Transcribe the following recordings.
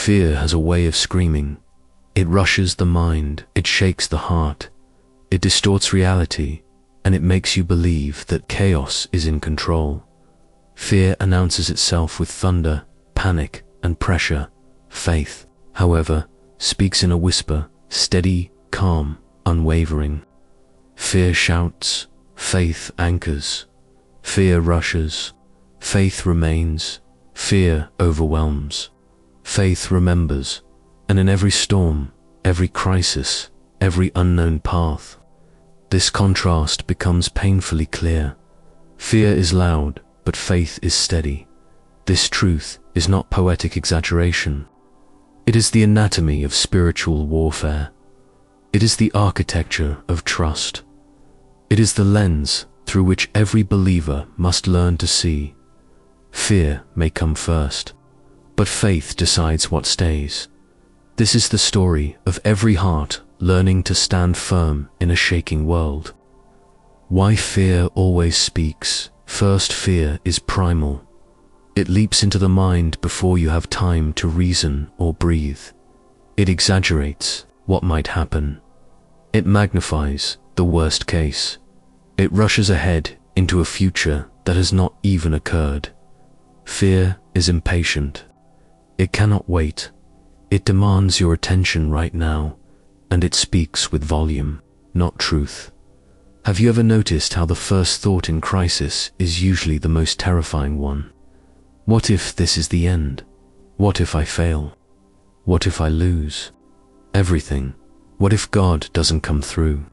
Fear has a way of screaming. It rushes the mind, it shakes the heart, it distorts reality, and it makes you believe that chaos is in control. Fear announces itself with thunder, panic, and pressure. Faith, however, speaks in a whisper, steady, calm, unwavering. Fear shouts, faith anchors. Fear rushes, faith remains. Fear overwhelms, faith remembers. And in every storm, every crisis, every unknown path, this contrast becomes painfully clear. Fear is loud, but faith is steady. This truth is not poetic exaggeration. It is the anatomy of spiritual warfare. It is the architecture of trust. It is the lens through which every believer must learn to see. Fear may come first, but faith decides what stays. This is the story of every heart learning to stand firm in a shaking world. Why fear always speaks. First, fear is primal. It leaps into the mind before you have time to reason or breathe. It exaggerates what might happen. It magnifies the worst case. It rushes ahead into a future that has not even occurred. Fear is impatient. It cannot wait. It demands your attention right now, and it speaks with volume, not truth. Have you ever noticed how the first thought in crisis is usually the most terrifying one? What if this is the end? What if I fail? What if I lose everything? What if God doesn't come through?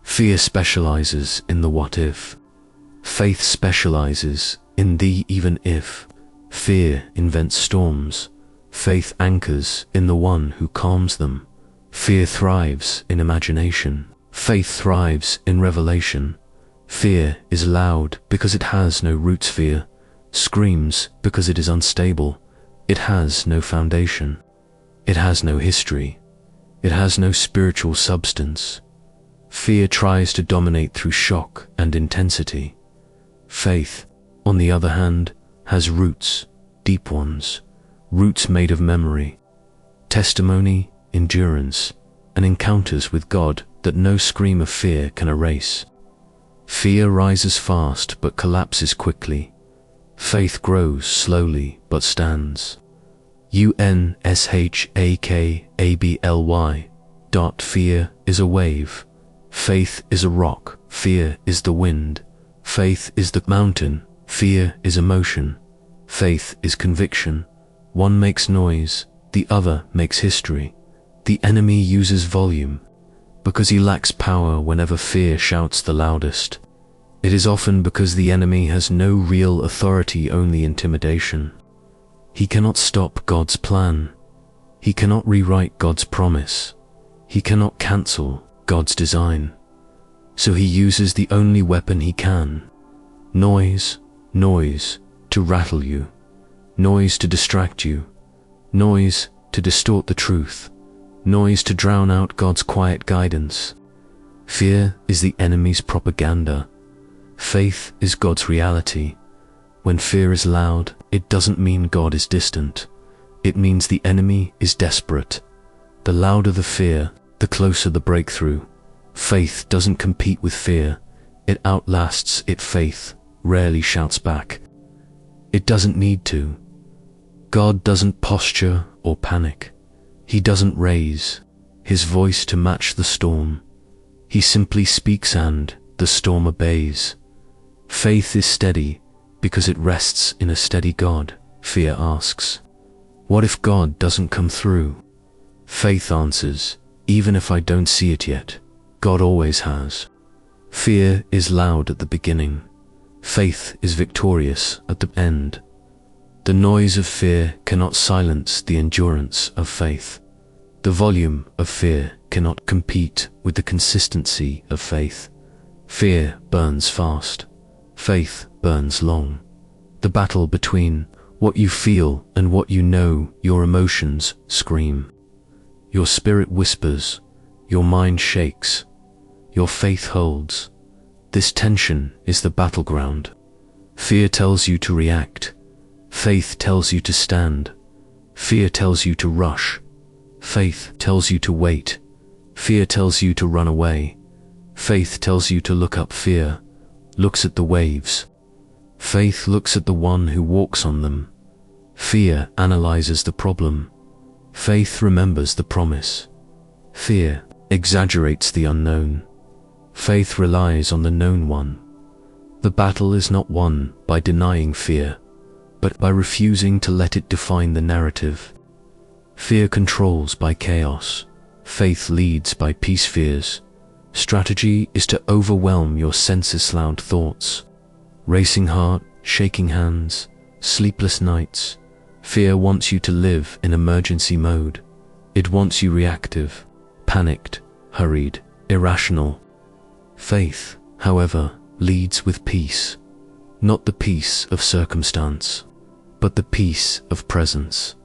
Fear specializes in the what if. Faith specializes in the even if. Fear invents storms. Faith anchors in the one who calms them. Fear thrives in imagination. Faith thrives in revelation. Fear is loud because it has no roots. Fear screams because it is unstable. It has no foundation. It has no history. It has no spiritual substance. Fear tries to dominate through shock and intensity. Faith, on the other hand, has roots, deep ones, roots made of memory, testimony, endurance, and encounters with God that no scream of fear can erase. Fear rises fast but collapses quickly. Faith grows slowly but stands. UNSHAKABLY. Fear is a wave. Faith is a rock. Fear is the wind. Faith is the mountain. Fear is emotion. Faith is conviction. One makes noise, the other makes history. The enemy uses volume because he lacks power whenever fear shouts the loudest. It is often because the enemy has no real authority, only intimidation. He cannot stop God's plan. He cannot rewrite God's promise. He cannot cancel God's design. So he uses the only weapon he can. Noise, noise to rattle you. Noise to distract you. Noise to distort the truth. Noise to drown out God's quiet guidance. Fear is the enemy's propaganda. Faith is God's reality. When fear is loud, it doesn't mean God is distant. It means the enemy is desperate. The louder the fear, the closer the breakthrough. Faith doesn't compete with fear. It outlasts it. Faith rarely shouts back. It doesn't need to. God doesn't posture or panic. He doesn't raise his voice to match the storm. He simply speaks and the storm obeys. Faith is steady because it rests in a steady God. Fear asks, what if God doesn't come through? Faith answers, even if I don't see it yet, God always has. Fear is loud at the beginning. Faith is victorious at the end. The noise of fear cannot silence the endurance of faith. The volume of fear cannot compete with the consistency of faith. Fear burns fast. Faith burns long. The battle between what you feel and what you know, your emotions scream. Your spirit whispers, your mind shakes, your faith holds. This tension is the battleground. Fear tells you to react. Faith tells you to stand. Fear tells you to rush. Faith tells you to wait. Fear tells you to run away. Faith tells you to look up. Fear looks at the waves. Faith looks at the one who walks on them. Fear analyzes the problem. Faith remembers the promise. Fear exaggerates the unknown. Faith relies on the known one. The battle is not won by denying fear, but by refusing to let it define the narrative. Fear controls by chaos. Faith leads by peace. Fear's strategy is to overwhelm your senses-loud thoughts. Racing heart, shaking hands, sleepless nights. Fear wants you to live in emergency mode. It wants you reactive, panicked, hurried, irrational. Faith, however, leads with peace. Not the peace of circumstance, but the peace of presence.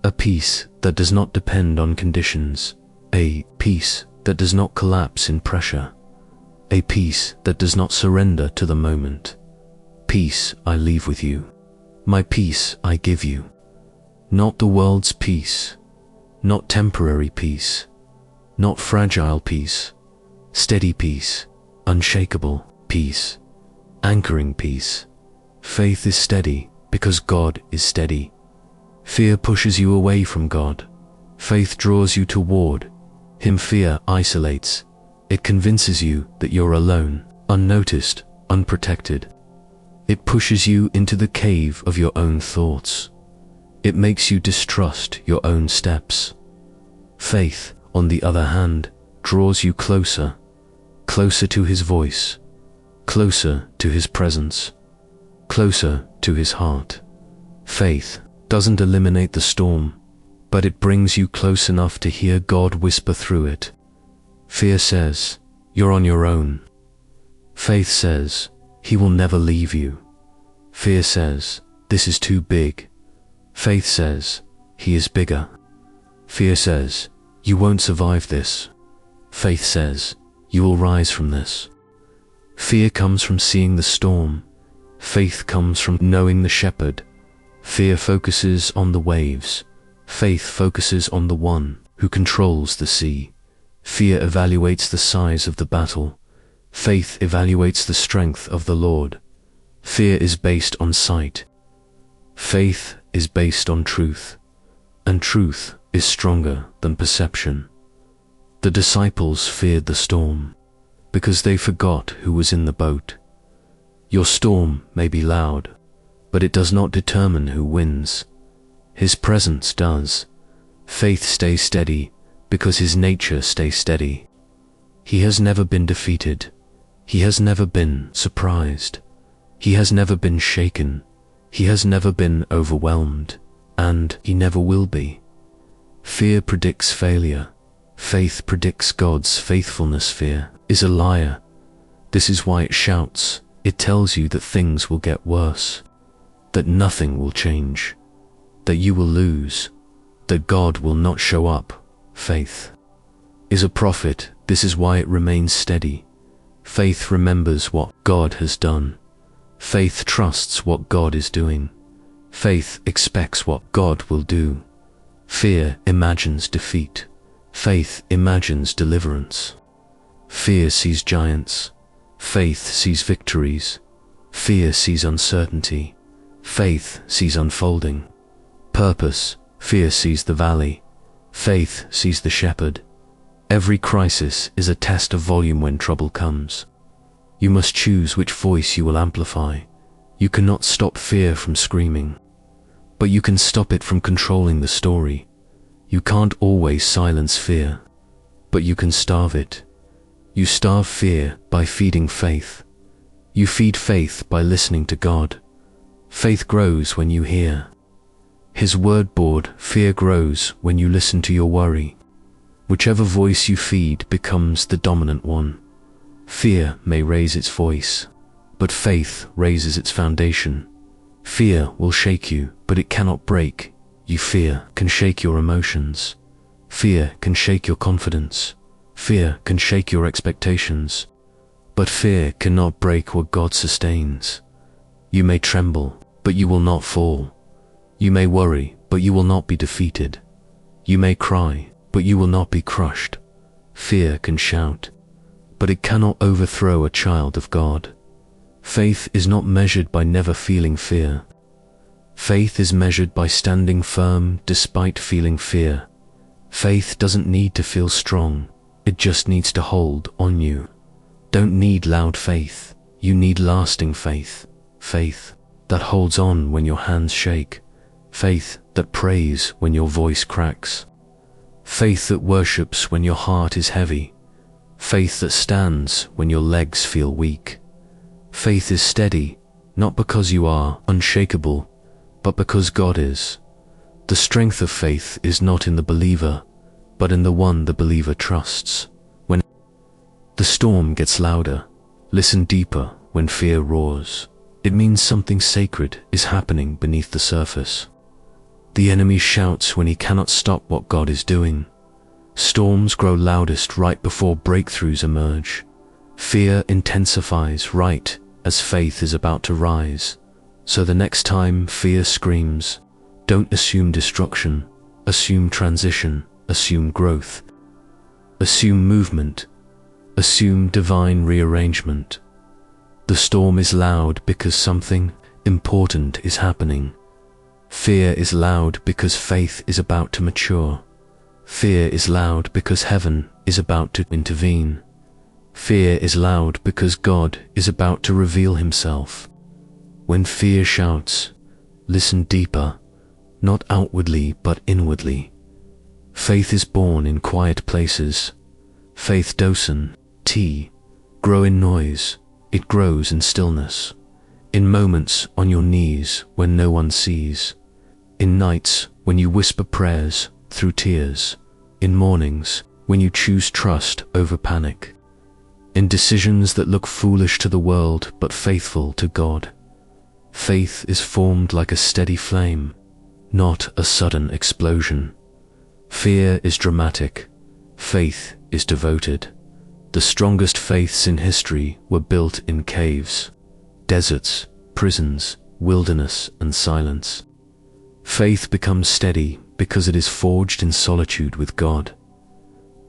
A peace that does not depend on conditions. A peace that does not collapse in pressure. A peace that does not surrender to the moment. Peace I leave with you. My peace I give you. Not the world's peace. Not temporary peace. Not fragile peace. Steady peace. Unshakable peace. Anchoring peace. Faith is steady because God is steady. Fear pushes you away from God. Faith draws you toward Him. Fear isolates. It convinces you that you're alone, unnoticed, unprotected. It pushes you into the cave of your own thoughts. It makes you distrust your own steps. Faith, on the other hand, draws you closer, closer to His voice, closer to His presence, closer to His heart. Faith doesn't eliminate the storm, but it brings you close enough to hear God whisper through it. Fear says, you're on your own. Faith says, He will never leave you. Fear says, this is too big. Faith says, He is bigger. Fear says, you won't survive this. Faith says, you will rise from this. Fear comes from seeing the storm. Faith comes from knowing the shepherd. Fear focuses on the waves. Faith focuses on the one who controls the sea. Fear evaluates the size of the battle. Faith evaluates the strength of the Lord. Fear is based on sight. Faith is based on truth, and truth is stronger than perception. The disciples feared the storm because they forgot who was in the boat. Your storm may be loud, but it does not determine who wins. His presence does. Faith stays steady because His nature stays steady. He has never been defeated. He has never been surprised. He has never been shaken. He has never been overwhelmed, and He never will be. Fear predicts failure. Faith predicts God's faithfulness. Fear is a liar. This is why it shouts. It tells you that things will get worse, that nothing will change, that you will lose, that God will not show up. Faith is a prophet. This is why it remains steady. Faith remembers what God has done. Faith trusts what God is doing. Faith expects what God will do. Fear imagines defeat. Faith imagines deliverance. Fear sees giants. Faith sees victories. Fear sees uncertainty. Faith sees unfolding purpose. Fear sees the valley. Faith sees the shepherd. Every crisis is a test of volume. When trouble comes, you must choose which voice you will amplify. You cannot stop fear from screaming, but you can stop it from controlling the story. You can't always silence fear, but you can starve it. You starve fear by feeding faith. You feed faith by listening to God. Faith grows when you hear His word. Board. Fear grows when you listen to your worry. Whichever voice you feed becomes the dominant one. Fear may raise its voice, but faith raises its foundation. Fear will shake you, but it cannot break you. Fear can shake your emotions. Fear can shake your confidence. Fear can shake your expectations. But fear cannot break what God sustains. You may tremble, but you will not fall. You may worry, but you will not be defeated. You may cry, but you will not be crushed. Fear can shout, but it cannot overthrow a child of God. Faith is not measured by never feeling fear. Faith is measured by standing firm despite feeling fear. Faith doesn't need to feel strong, it just needs to hold on you. Don't need loud faith, you need lasting faith. Faith that holds on when your hands shake. Faith that prays when your voice cracks. Faith that worships when your heart is heavy. Faith that stands when your legs feel weak. Faith is steady, not because you are unshakable, but because God is. The strength of faith is not in the believer, but in the one the believer trusts. When the storm gets louder, listen deeper when fear roars. It means something sacred is happening beneath the surface. The enemy shouts when he cannot stop what God is doing. Storms grow loudest right before breakthroughs emerge. Fear intensifies right as faith is about to rise. So the next time fear screams, don't assume destruction, assume transition, assume growth, assume movement, assume divine rearrangement. The storm is loud because something important is happening. Fear is loud because faith is about to mature. Fear is loud because heaven is about to intervene. Fear is loud because God is about to reveal himself. When fear shouts, listen deeper, not outwardly but inwardly. Faith is born in quiet places. Faith doesn't grow in noise, it grows in stillness. In moments on your knees when no one sees. In nights when you whisper prayers through tears. In mornings when you choose trust over panic. In decisions that look foolish to the world but faithful to God. Faith is formed like a steady flame, not a sudden explosion. Fear is dramatic, faith is devoted. The strongest faiths in history were built in caves, deserts, prisons, wilderness, and silence. Faith becomes steady because it is forged in solitude with God.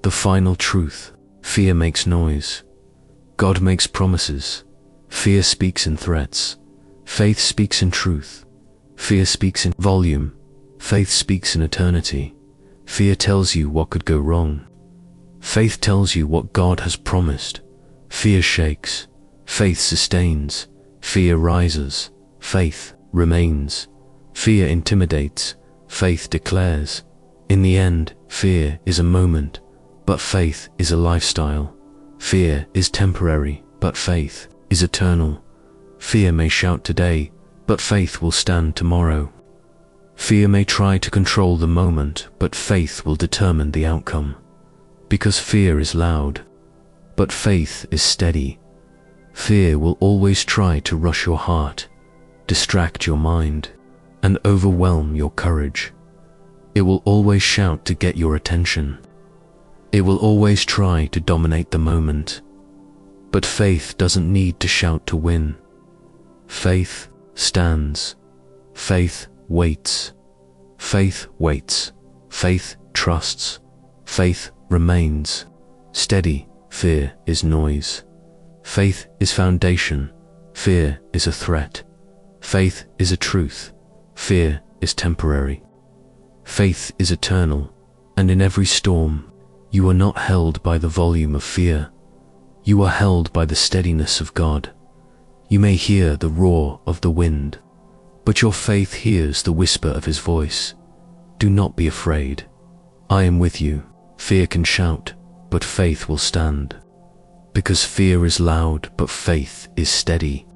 The final truth: fear makes noise. God makes promises. Fear speaks in threats. Faith speaks in truth. Fear speaks in volume. Faith speaks in eternity. Fear tells you what could go wrong. Faith tells you what God has promised. Fear shakes. Faith sustains. Fear rises. Faith remains. Fear intimidates. Faith declares. In the end, fear is a moment, but faith is a lifestyle. Fear is temporary, but faith is eternal. Fear may shout today, but faith will stand tomorrow. Fear may try to control the moment, but faith will determine the outcome. Because fear is loud, but faith is steady. Fear will always try to rush your heart, distract your mind, and overwhelm your courage. It will always shout to get your attention. It will always try to dominate the moment. But faith doesn't need to shout to win. Faith stands. Faith waits. Faith waits. Faith trusts. Faith remains. Steady. Fear is noise. Faith is foundation. Fear is a threat. Faith is a truth. Fear is temporary. Faith is eternal, and in every storm, you are not held by the volume of fear. You are held by the steadiness of God. You may hear the roar of the wind, but your faith hears the whisper of his voice. Do not be afraid. I am with you. Fear can shout, but faith will stand. Because fear is loud, but faith is steady.